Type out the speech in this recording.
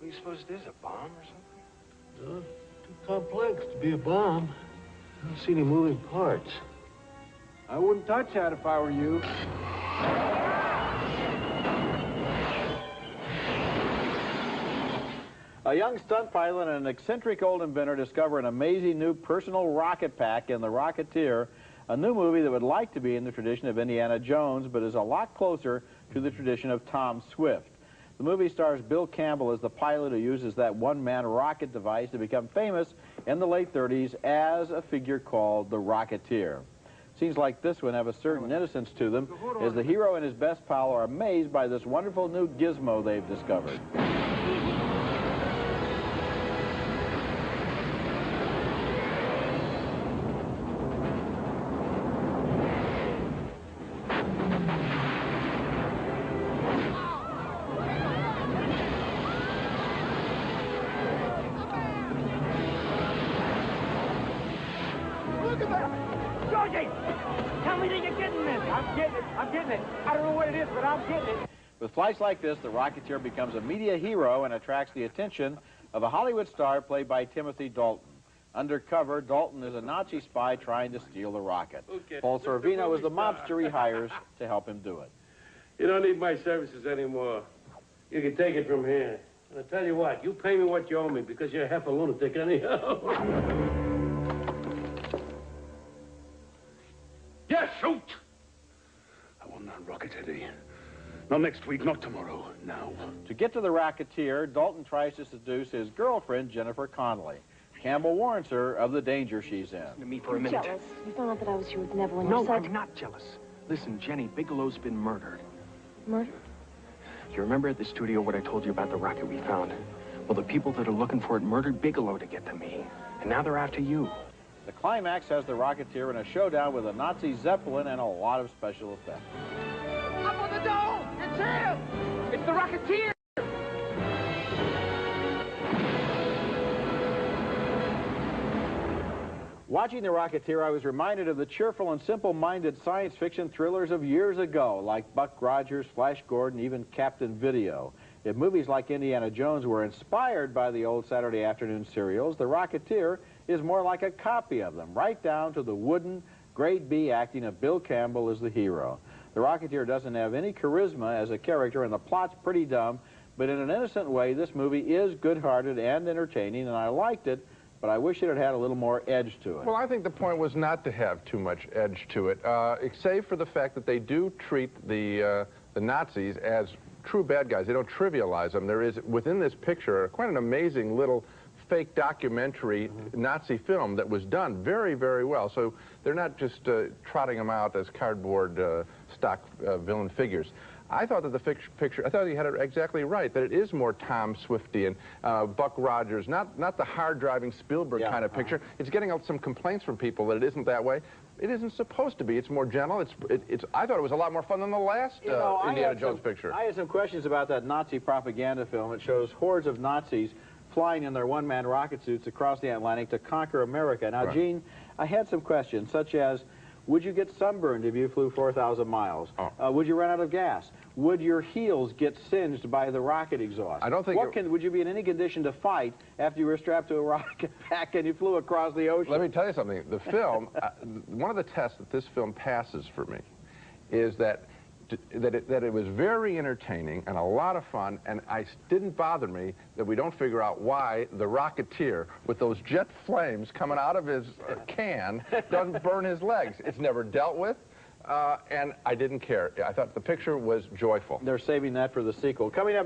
do you suppose it is, a bomb or something? Too complex to be a bomb. I don't see any moving parts. I wouldn't touch that if I were you. A young stunt pilot and an eccentric old inventor discover an amazing new personal rocket pack in The Rocketeer, a new movie that would like to be in the tradition of Indiana Jones, but is a lot closer to the tradition of Tom Swift. The movie stars Bill Campbell as the pilot who uses that one-man rocket device to become famous in the late 30s as a figure called the Rocketeer. Scenes like this one have a certain innocence to them, as the hero and his best pal are amazed by this wonderful new gizmo they've discovered. Look at that! Georgie! Tell me that you're getting this! I'm getting it! I'm getting it! I don't know what it is, but I'm getting it! With flights like this, the Rocketeer becomes a media hero and attracts the attention of a Hollywood star played by Timothy Dalton. Undercover, Dalton is a Nazi spy trying to steal the rocket. Okay. Paul Sorvino is the mobster he hires to help him do it. You don't need my services anymore. You can take it from here. And I'll tell you what, you pay me what you owe me because you're half a lunatic anyhow. Yeah, shoot! I will not rocket Eddie. Not next week, not tomorrow, now. To get to the Rocketeer, Dalton tries to seduce his girlfriend, Jennifer Connelly. Campbell warns her of the danger she's in. Listen to me for a I'm minute. jealous. You found out that I was here with Neville and No, your son. I'm not jealous. Listen, Jenny, Bigelow's been murdered. Murdered? You remember at the studio what I told you about the rocket we found? Well, the people that are looking for it murdered Bigelow to get to me. And now they're after you. The climax has the Rocketeer in a showdown with a Nazi Zeppelin and a lot of special effects. Up on the dome! It's him! It's the Rocketeer! Watching The Rocketeer, I was reminded of the cheerful and simple-minded science fiction thrillers of years ago, like Buck Rogers, Flash Gordon, even Captain Video. If movies like Indiana Jones were inspired by the old Saturday afternoon serials, The Rocketeer is more like a copy of them, right down to the wooden, grade B acting of Bill Campbell as the hero. The Rocketeer doesn't have any charisma as a character, and the plot's pretty dumb, but in an innocent way, this movie is good-hearted and entertaining, and I liked it, but I wish it had had a little more edge to it. Well, I think the point was not to have too much edge to it, save for the fact that they do treat the Nazis as true bad guys. They don't trivialize them. There is, within this picture, quite an amazing little fake documentary Nazi film that was done very, very well. So they're not just trotting them out as cardboard stock villain figures. I thought that the picture, I thought you had it exactly right, that it is more Tom Swiftian, Buck Rogers, not the hard-driving Spielberg kind of picture. It's getting some complaints from people that it isn't that way. It isn't supposed to be. It's more gentle. I thought it was a lot more fun than the last Indiana Jones picture. I had some questions about that Nazi propaganda film. It shows hordes of Nazis flying in their one-man rocket suits across the Atlantic to conquer America. Now, Gene, I had some questions, such as, would you get sunburned if you flew 4,000 miles? Would you run out of gas? Would your heels get singed by the rocket exhaust? I don't think... Would you be in any condition to fight after you were strapped to a rocket pack and you flew across the ocean? Let me tell you something. The film, one of the tests that this film passes for me is that it was very entertaining and a lot of fun, and it didn't bother me that we don't figure out why the Rocketeer, with those jet flames coming out of his can, doesn't burn his legs. It's never dealt with, and I didn't care. I thought the picture was joyful. They're saving that for the sequel. Coming up